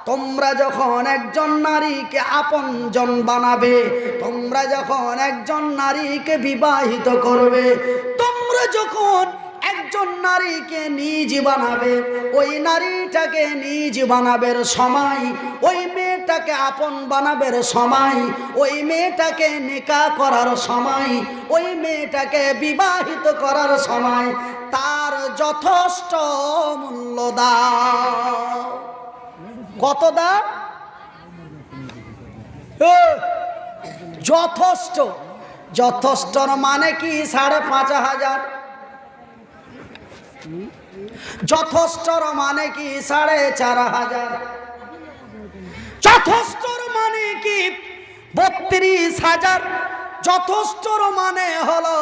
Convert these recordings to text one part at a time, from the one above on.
তোমরা যখন একজন নারীকে আপনজন বানাবে, তোমরা যখন একজন নারীকে বিবাহিত করবে, তোমরা যখন একজন নারীকে নিজ বানাবে, ওই নারীটাকে নিজ বানাবের সময়, ওই মেয়েটাকে আপন বানাবের সময়, ওই মেয়েটাকে নিকাহ করার সময়, ওই মেয়েটাকে বিবাহিত করার সময় তার যথেষ্ট মূল্য দাও। কত দাও? যথেষ্ট। যথেষ্টর মানে কি? ৫,৫০০। যথেষ্টর মানে কি? ৪,৫০০। যথেষ্টর মানে কি? ৩২,০০০। যথেষ্টর মানে হলো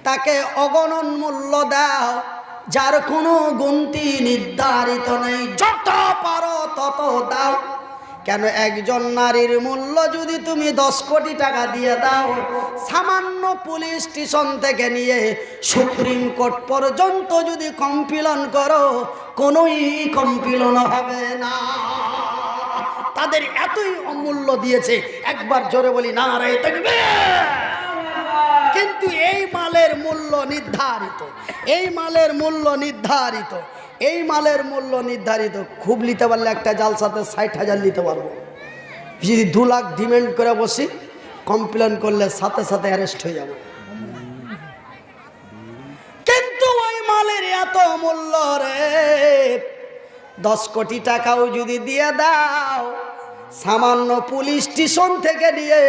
তাকে অগণন মূল্য দাও, যার কোনো গুনতি নির্ধারিত নেই, যত পারো তত দাও। কেন? একজন নারীর মূল্য যদি তুমি ১০ কোটি টাকা দিয়ে দাও, সামান্য পুলিশ স্টেশন থেকে নিয়ে সুপ্রিম কোর্ট পর্যন্ত যদি কম্পিলন করো, কোনোই কম্পিলন হবে না। তাদের এতই অমূল্য দিয়েছে। একবার জোরে বলি নারে তাকবীর। কিন্তু এই মালের মূল্য নির্ধারিত, এই মালের মূল্য নির্ধারিত, এই মালের মূল্য নির্ধারিত। খুব নিতে পারলে একটা জালসাতে ৬০,০০০ নিতে পারবো। যদি ২ লাখ ডিমান্ড করে বসি, কমপ্লেন করলে সাথে সাথে অ্যারেস্ট হয়ে যাব। কিন্তু ওই মালের এত মূল্য রে, ১০ কোটি টাকাও যদি দিয়ে দাও, সামান্য পুলিশ স্টেশন থেকে নিয়ে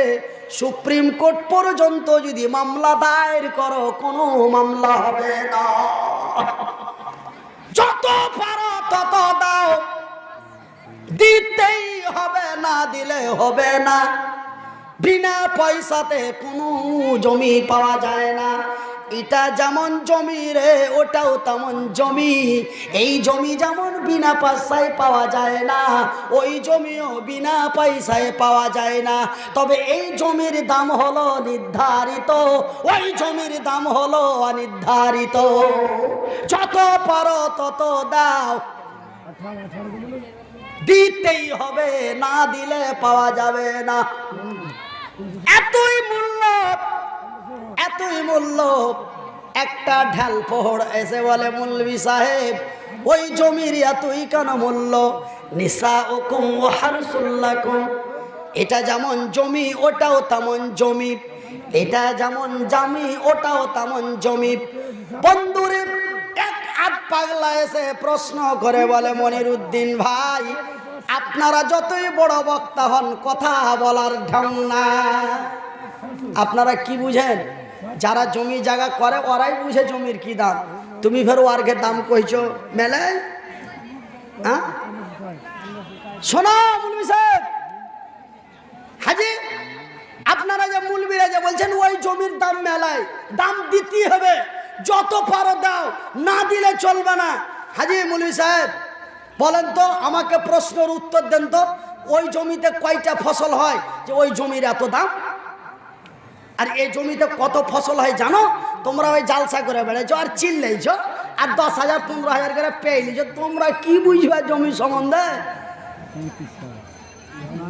সুপ্রিম কোর্ট পর্যন্ত যদি মামলা দায়ের করো, কোনো মামলা হবে না। যত পারো তত দাও, দিতেই হবে, না দিলে হবে না। বিনা পয়সাতে কোনো জমি পাওয়া যায় না। এটা যেমন জমি রে, ওটাও তেমন জমি। এই জমি যেমন বিনা পয়সায় পাওয়া যায় না, ওই জমিও বিনা পয়সায় পাওয়া যায় না। তবে এই জমির দাম হলো নির্ধারিত, ওই জমির দাম হলো অনির্ধারিত। যত পারো তত দাও, দিতেই হবে, না দিলে পাওয়া যাবে না। এতই মূল্য, এতই মূল্য। একটা ঢাল পোহড় এসে বলে, মৌলভী সাহেব ওই জমির এতই কেন মূল্য? নিসাউকুম ওয়া হারসুল লাকুম। এটা যেমন জমি, ওটাও তেমন জমি। এটা যেমন জমি, ওটাও তেমন জমি। বন্ধুরে, এক আধ পাগলা এসে প্রশ্ন করে বলে, মনিরুদ্দিন ভাই, আপনারা যতই বড় বক্তা হন, কথা বলার ঢং না। আপনারা কি বুঝেন? যারা জমি জায়গা করে ওরাই বুঝে জমির কি দাম। তুমি ফের ওয়ার্গের দাম কইছো মেলে? হ্যাঁ, শোনো মৌলভী সাহেব, হাজি, আপনারা যে মৌলভীরা যে বলছেন ওই জমির দাম মেলায়, দাম দিতেই হবে, যত পারো দাও, না দিলে চলবে না। হাজি মৌলভী সাহেব বলেন তো, আমাকে প্রশ্নের উত্তর দেন তো, ওই জমিতে কয়টা ফসল হয় যে ওই জমির এত দাম? আর এই জমিতে কত ফসল হয় জানো? তোমরা ওই জালসা করে বেড়াইছো আর চিল্লাইছো আর ১০,০০০ ১৫,০০০ করে পেয়ে নিছো। তোমরা কি বুঝবে জমি সম্বন্ধে?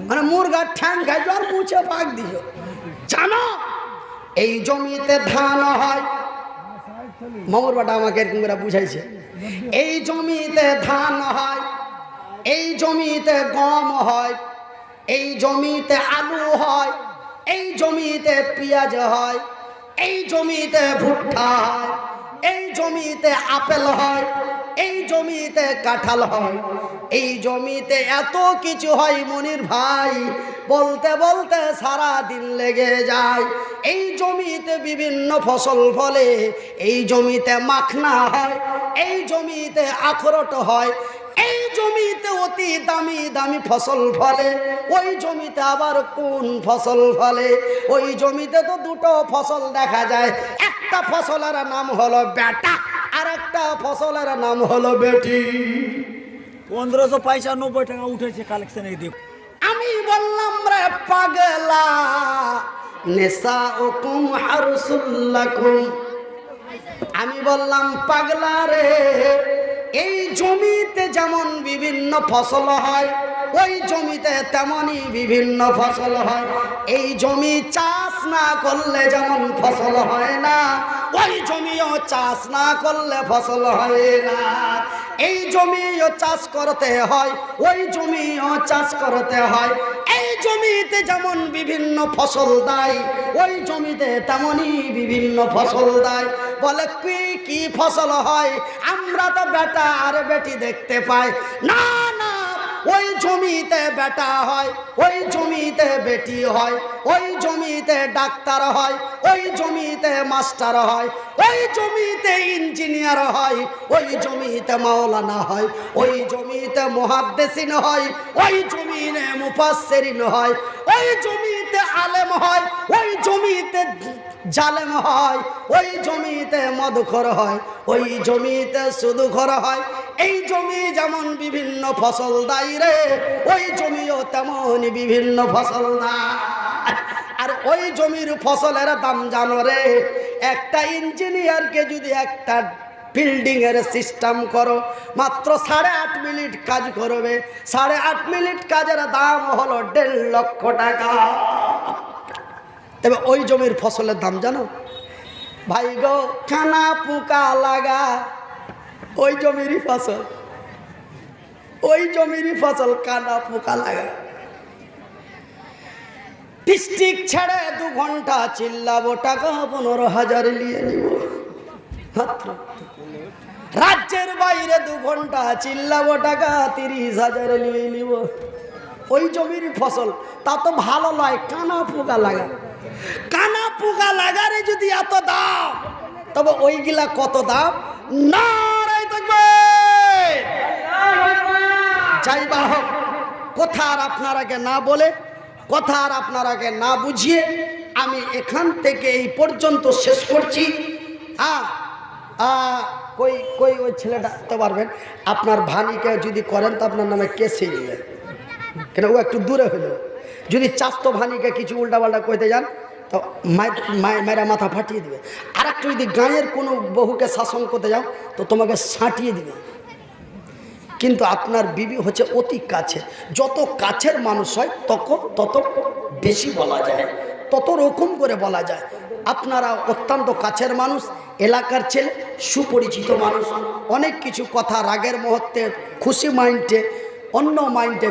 মানে মুরগার ঠ্যাং খাইছো আর মুছে পাক দিছো। জানো এই জমিতে ধান হয়, মামুর বাটা আমাকে এরকম করে বুঝাইছে। এই জমিতে ধান হয়, এই জমিতে গম হয়, এই জমিতে আলু হয়, এই জমিতে পেঁয়াজ হয়, এই জমিতে ভুট্টা হয়, এই জমিতে আপেল হয়, এই জমিতে কাঁঠাল হয়, এই জমিতে এত কিছু হয় মনির ভাই, বলতে বলতে সারা দিন লেগে যায়। এই জমিতে বিভিন্ন ফসল ফলে, এই জমিতে মাখনা হয়, এই জমিতে আখরোট হয়, এই জমিতে অতি দামি দামি ফসল ফলে, ওই জমিতে আবার কোন ফসল ফলে? ওই জমিতে তো দুটো ফসল দেখা যায়, একটা ফসলের নাম হলো বেটা, আর একটা ফসলের নাম হলো বেটি। ১৫৯৫ টাকা উঠেছে কালেকশন। এই দেখ, আমি বললাম রে পাগলা, নিসাউকুম হারসুল লাকুম। আমি বললাম পাগলা রে, এই জমিতে যেমন বিভিন্ন ফসল হয়, ওই জমিতে তেমনই বিভিন্ন ফসল হয়। এই জমি চাষ না করলে যেমন ফসল হয় না, ওই জমিও চাষ না করলে ফসল হয় না। এই জমিও চাষ করতে হয়, ওই জমিও চাষ করতে হয়। এই জমিতে যেমন বিভিন্ন ফসল দেয়, ওই জমিতে তেমনই বিভিন্ন ফসল দেয়। বলে কি কি ফসল হয়? আমরা তো বেটা আর বেটি দেখতে পাই না। না, ওই জমিতে বেটা হয়, ওই জমিতে বেটি হয়, ওই জমিতে ডাক্তার হয়, ওই জমিতে মাস্টার হয়, ওই জমিতে ইঞ্জিনিয়ার হয়, ওই জমিতে মাওলানা হয়, ওই জমিতে মুহাদ্দিসিন হয়, ওই জমিনে মুফাসসিরিন হয়, ওই জমিতে আলেম হয়, ওই জমিতে জালেম হয়, ওই জমিতে মদখোর হয়, ওই জমিতে সুদখোর হয়। এই জমি যেমন বিভিন্ন ফসল দেয় রে, ওই জমিও তেমনই বিভিন্ন ফসল দেয়। আর ওই জমির ফসলের দাম জানো রে? একটা ইঞ্জিনিয়ারকে যদি একটা বিল্ডিং এর সিস্টেম করো, মাত্র 8.5 মিনিট কাজ করবে। 8.5 মিনিট কাজের দাম হলো 1.5 লক্ষ টাকা। তবে ওই জমির ফসলের দাম জানো? ভাই গো, কানা পোকা লাগা ওই জমিরই ফসল, ওই জমিরই ফসল কানা পোকা লাগা। ডিস্ট্রিক্ট ছেড়ে 2 ঘন্টা চিল্লাবো, টাকা 15,000 নিয়ে নিব মাত্র। রাজ্যের বাইরে 2 ঘন্টা চিল্লাবো, টাকা 30,000 নিয়ে নিব। ওই জমির ফসল, তা তো ভালো নয়, কানা পোকা লাগা। কানা পোকা লাগারে যদি এত দাম, তবে ওইগুলা কত দাম? নারায়ে তাকবীর। যাই বা হোক, কথা আর আপনারাকে না বলে, কথা আর আপনারাকে না বুঝিয়ে আমি এখান থেকে এই পর্যন্ত শেষ করছি। কই কই ওই ছেলেটা তো পারবেন, আপনার ভানিকে যদি করেন তো আপনার নামে কেসে নেবেন, কেন ও একটু দূরে হলো। যদি চাস্তো ভানিকে কিছু উল্টাপাল্টা কইতে যান তো মায়েরা মাথা ফাটিয়ে দিবে। আর একটু যদি গাঁয়ের কোনো বহুকে শাসন করতে যাও তো তোমাকে ছাঁটিয়ে দিবে। কিন্তু আপনার বিবি হচ্ছে অতি কাছে, যত কাছের মানুষ হয় তত বেশি বলা যায়, তত রকম করে বলা যায়। আপনারা অত্যন্ত কাছের মানুষ, এলাকার ছেলে, সুপরিচিত মানুষ। অনেক কিছু কথা রাগের মুহূর্তে, খুশি মাইন্ডে, অন্য মাইন্ডে,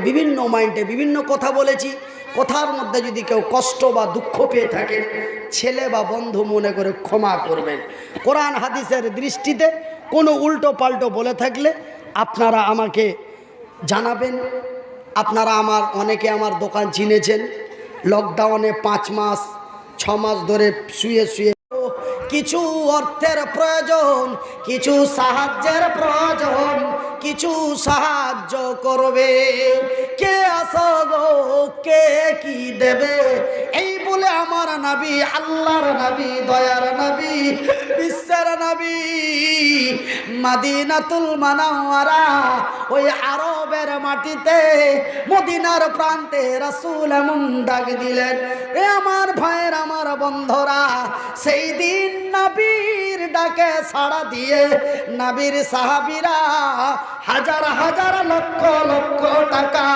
বিভিন্ন কথা বলেছি। কথার মধ্যে যদি কেউ কষ্ট বা দুঃখ পেয়ে থাকেন, ছেলে বা বন্ধু মনে করে ক্ষমা করবেন। কোরআন হাদিসের দৃষ্টিতে কোনো উল্টো পাল্টো বলে থাকলে আপনারা আমাকে জানাবেন। আপনারা অনেকে আমার দোকান চিনেছেন। লকডাউনে 5 মাস 6 মাস ধরে শুয়ে শুয়ে কিছু অর্থের প্রয়োজন, কিছু সাহায্যের প্রয়োজন, কিছু সাহায্য করবে। কে আসো গো, কে কি দেবে? এই বলে আমার নবী, আল্লাহর নবী, দয়ার নবী, বিশ্বের নবী, মদিনাতুল মুনাওয়ারা, ওই আরবের মাটিতে মদিনার প্রান্তে রাসূল এমন ডাক দিলেন। এ আমার ভাইয়ের, আমার বন্ধুরা, সেই দিন নবীর ডাকে সাড়া দিয়ে নবীর সাহাবীরা হাজার হাজার লক্ষ লক্ষ টাকা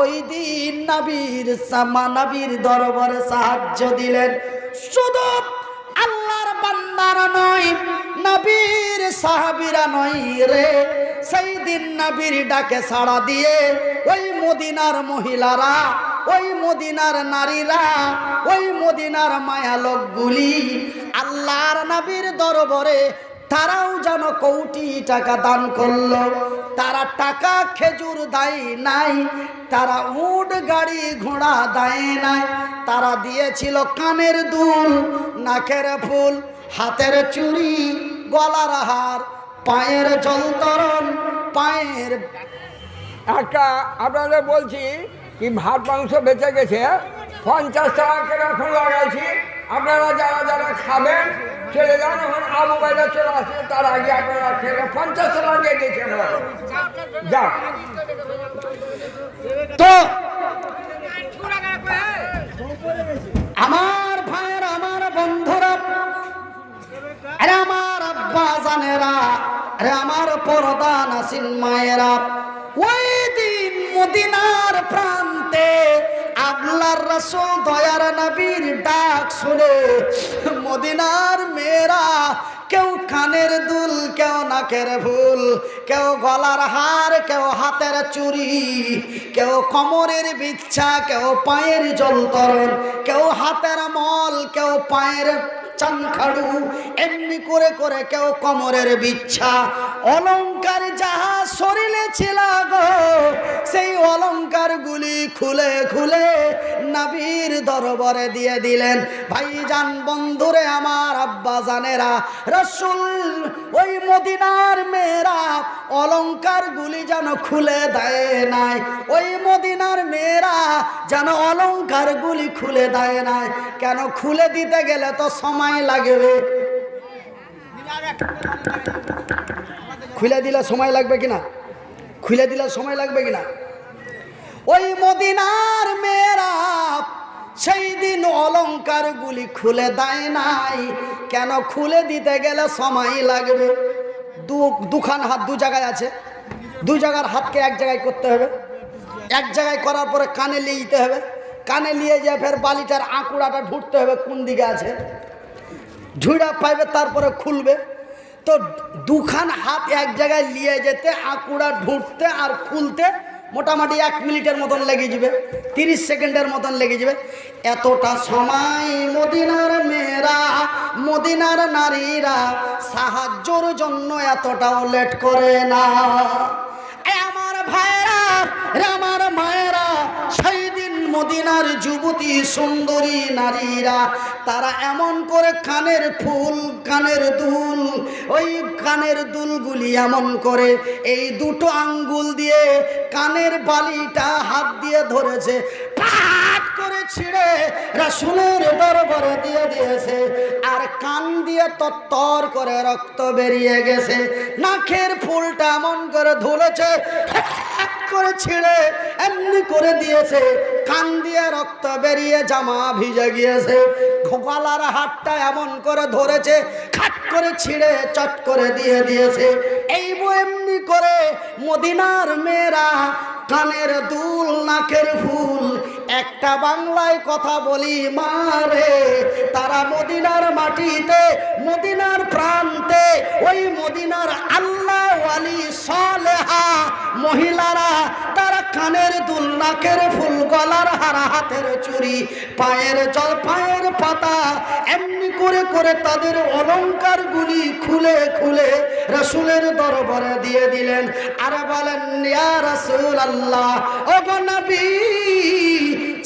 ওই দিন নবীর দরবারে সাহায্য দিলেন। শুধু আল্লাহর বান্দারা নয়, নবীর সাহাবীরা নয় রে, সেই দিন নবীর ডাকে সাড়া দিয়ে ওই মদিনার মহিলারা, ওই মদিনার নারীরা, ওই মদিনার মায়া লোকগুলি আল্লাহর নবীর দরবারে তারাও যেন কোটি টাকা দান করলো। তারা টাকা খেজুর দেয় নাই, তারা উট গাড়ি ঘোড়া দেয় নাই, তারা দিয়েছিল কানের দুল, নাকের ফুল, হাতের চুড়ি, গলার হার, পায়ের জলতরণ, পায়ের। একটা আপনাদের বলছি কি, ভাত মাংস বেঁচে গেছে, 50 টাকা করে এখন লাগাইছি। আপনারা যারা যারা খাবেন চলে যান, এখন আলু বাইরে চলে আসে, তার আগে আপনারা খেলে 50 টাকা দিয়ে দিয়েছেন। যা তো আমার ভাইয়ের, আমার বন্ধুরা, আরে আমার আব্বা জানেরা, আরে আমার পর্দা মায়েরা, ওই দিন মদিনার প্রান্তে আল্লাহর রাসূল দয়ার নবীর ডাক শুনে মদিনার মেয়েরা কেউ কানের দুল, কেউ নাকের ফুল, কেউ গলার হার, কেউ হাতের চুড়ি, কেউ কোমরের বিচ্ছা, কেউ পায়ের জলতরণ, কেউ হাতের মল, কেউ পায়ের চানখাড়ু, এমনি করে করে কেউ কোমরের বিচ্ছা, অলংকার যাহা শরীরে ছিল গো সেই অলংকার গুলি খুলে খুলে নবীর দরবারে দিয়ে দিলেন। ভাইজান, বন্ধুরে আমার, আব্বা জানেরা, রাসূল ওই মদিনার মেয়েরা অলংকার গুলি যেন খুলে দেয় নাই, ওই মদিনার মেয়েরা যেন অলংকার গুলি খুলে দেয় নাই। কেন? খুলে দিতে গেলে তো সময় লাগবে। খুলে দিলে সময় লাগবে কিনা? খুলে দিলে সময় লাগবে কিনা? ওই মদিনার মেয়েরা সেই দিন অলংকার গুলি খুলে দেয় নাই। কেন? খুলে দিতে গেলে সময় লাগবে। দুখান হাত দু জায়গায় আছে, দু জায়গার হাতকে এক জায়গায় করতে হবে, এক জায়গায় করার পরে কানে নিয়ে যেতে হবে, কানে নিয়ে যে ফের বালিটার আঁকুড়াটা ঢুকতে হবে কোন দিকে আছে, ঝুড়া পাইবে তারপরে খুলবে। তো দুখান হাত এক জায়গায় নিয়ে যেতে, আঁকুড়া ঢুকতে আর খুলতে মোটামুটি 1 মিনিটের মতন লেগে যাবে, 30 সেকেন্ডের মতন লেগে যাবে। এতটা সময় মদিনার মেয়েরা, মদিনার নারীরা সাহায্যর জন্য এতটাও লেট করে না। আমার ভাইরা, আমার মায়েরা, সেই দিন মদিনার যুবতী সুন্দরী নারীরা তারা এমন করে কানের ফুল, কানের দুল, ওই কানের দুলগুলি এমন করে এই দুটো আঙ্গুল দিয়ে কানের বালিটা হাত দিয়ে ধরেছে, পাট করে ছিঁড়ে রাসূলের দরবারে দিয়ে দিয়েছে। আর কান দিয়ে তত্তর করে রক্ত বেরিয়ে গেছে, নাকের ফুলটা এমন করে ধরেছে, করে ছিঁড়ে এমনি করে দিয়েছে, কান দিয়ে রক্ত বেরিয়ে জামা ভিজে গিয়েছে। গলার হাতটা এমন করে ধরেছে, খাট করে ছিঁড়ে চট করে দিয়ে দিয়েছে। এই এমনি করে মদিনার মেয়েরা কানের দুল, নাকের ফুল, একটা বাংলায় কথা বলি মারে, তারা মদিনার মাটিতে, মদিনার প্রান্তে, ওই মদিনার আল্লাহ ওয়ালি সালেহা মহিলারা তারা কানের দুল, নাকের ফুল, গলার হারা, হাতের চুড়ি, পায়ের জল, পায়ের পাতা এমনি করে করে তাদের অলংকার গুলি খুলে খুলে রাসূলের দরবারে দিয়ে দিলেন। আর বলেন, ইয়া রাসূলুল্লাহ, ও গো নবী,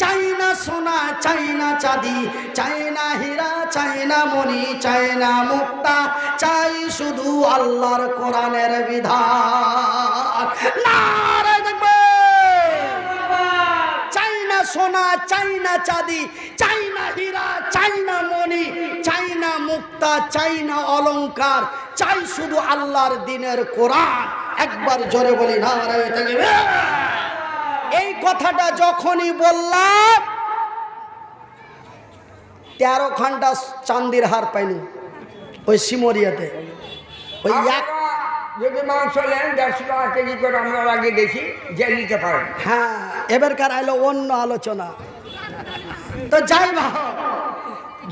চাই না সোনা, চাই না চাঁদি, চাই না হীরা, চাই না মণি, চাই না মুক্তা, চাই শুধু আল্লাহর কোরআনের বিধান। নারে চাই না সোনা, চাই না চাঁদি, চাই না হীরা, চাই না মণি, চাই না মুক্তা, চাই না অলংকার, চাই শুধু আল্লাহর দ্বীনের কোরআন। একবার জোরে বলি নারে তাকবীর। এই কথাটা যখনই বললাম 13 ঘন্টা চান্দির হার পাইনি ওই সিমরিয়াতে। ওই এক যদি মাংস নেন 150 টাকা কেজি করে আমরা আগে দেখি যে নিতে পারেন। হ্যাঁ, এবারকার আইলো অন্য আলোচনা। তো যাই বা,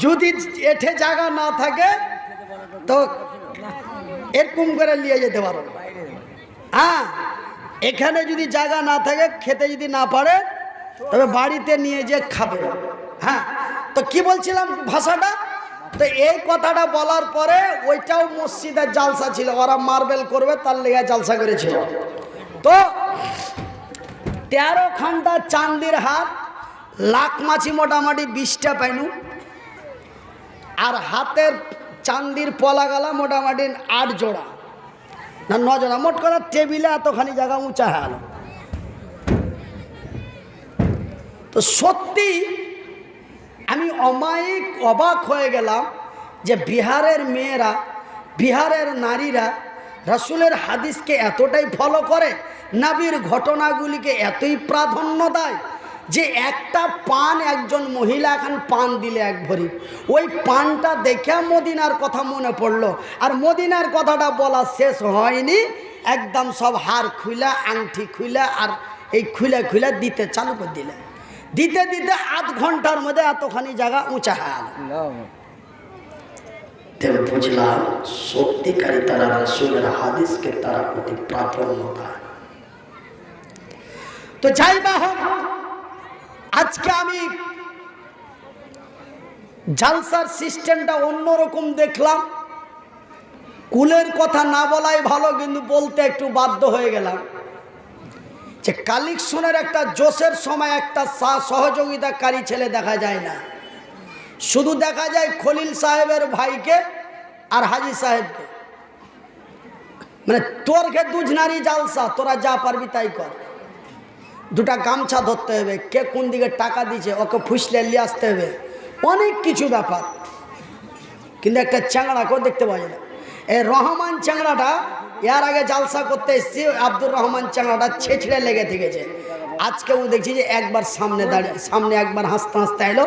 যদি এঠে জায়গা না থাকে তো এরকম করে নিয়ে যেতে পারো। হ্যাঁ, এখানে যদি জায়গা না থাকে, খেতে যদি না পারে, তবে বাড়িতে নিয়ে যে খাবে। হ্যাঁ, তো কি বলছিলাম ভাষাটা? তো এই কথাটা বলার পরে ওইটাও মসজিদের জালসা ছিল, ওরা মার্বেল করবে তার লেগে জালসা করেছিল। তো 13 ঘন্টা চান্দির হাত, লাখ মাছি মোটামুটি 20টা পাইনু, আর হাতের চান্দির পলা গালা মোটামুটি 8 জোড়া না 9 জোড়া, মোট কথা টেবিলে এতখানি জায়গা উঁচা হলো। তো সত্যি আমি অবাক হয়ে গেলাম যে বিহারের মেয়েরা, বিহারের নারীরা রাসূলের হাদিসকে এতটাই ফলো করে, নবীর ঘটনাগুলিকে এতই প্রাধান্য দেয় যে একটা পান একজন মহিলা এখন পান দিলে 1 ভরি, ওই পানটা দেখে মদিনার কথা মনে পড়লো। আর মদিনার কথাটা বলা শেষ হয়নি, একদম সব হার খুইলা আংটি খুইলা আর এই খুইলা খুইলা দিতে চালু করে দিলে, দিতে দিতে আধ ঘন্টার মধ্যে এতখানি জায়গা উঁচা হয়ে গেল। তবে বুঝলাম সত্যিকারী তারা রাসূলের হাদিসকে তারা অতি প্রাধান্য দেয়। তো যাই বা হোক, আজকে আমি জালসার সিস্টেমটা অন্যরকম দেখলাম। কুলের কথা না বলাই ভালো, কিন্তু বলতে একটু বাধ্য হয়ে গেলাম যে কালেকশনের একটা জোশের সময় একটা সহযোগিতাকারী ছেলে দেখা যায় না, শুধু দেখা যায় খলিল সাহেবের ভাইকে আর হাজি সাহেবকে। মানে তোর কে দুজনারই জালসা, তোরা যা পারবি তাই কর। দুটা গামছা ধরতে হবে, কে কোন দিকে টাকা দিচ্ছে ওকে ফুসলে নিয়ে আসতে হবে, অনেক কিছু ব্যাপার। কিন্তু একটা চ্যাংড়াকেও দেখতে পাওয়া যায় না। এই রহমান চ্যাংড়াটা এর আগে জালসা করতে এসেছি, আব্দুর রহমান চ্যাংড়াটা ছেঁচড়ে লেগে থেকেছে। আজকে ও দেখছি যে একবার সামনে দাঁড়িয়ে, সামনে একবার হাসতে হাসতে এলো,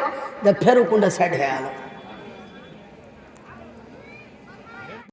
ফের কোনটা সাইড হয়ে গেল।